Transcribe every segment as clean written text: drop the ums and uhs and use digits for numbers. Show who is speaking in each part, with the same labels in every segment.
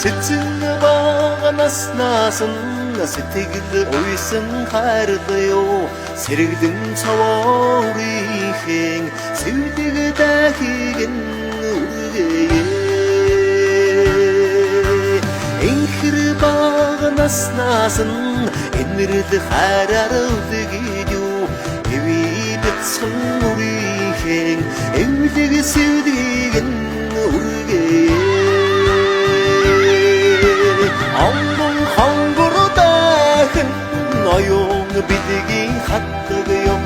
Speaker 1: Сэтсэн баған аснасын сэтгэл уйсан хайртай юу сэрэгдэн цаваарихын сэвдэг дахигэн үргээ энхэр баған аснасан энэрд хайраар үдгийг юу эвидсэн үрийхэн эвдэг сэвдэг үргээ Ангон хонгордайхан ноён бидгийн хатдаг юм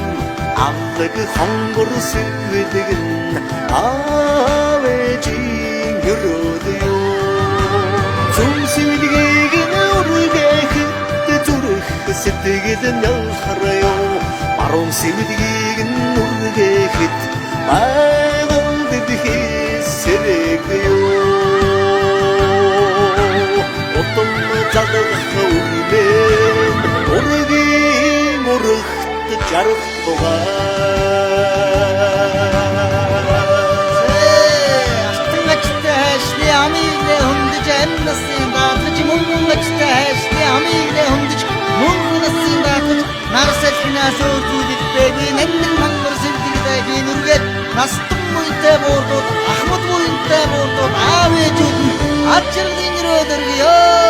Speaker 1: амлаг хонгор сэвдэгэн авэжин өрөөд юу зүмсэвдгийг нүргэхэд зүрх сэтгэл нэлхрё баруун сэвдгийг нүргэхэд байгуулд хэсрэг юу Отом чадах үрмэн үргийн үрхт жарах тугай
Speaker 2: Артмачтай амигле хүндэж амнасын даатаж мөнгөчтэй амигле хүндэж мөнгөсөн даатаж нарсалхинаас өөртүүлэх бэби нэмэн мангар сэлдэгтэй гинүргээд настан муйтай боордод ахмад муйтай боордод аавэжүүд ачиргийн рөөдөргөө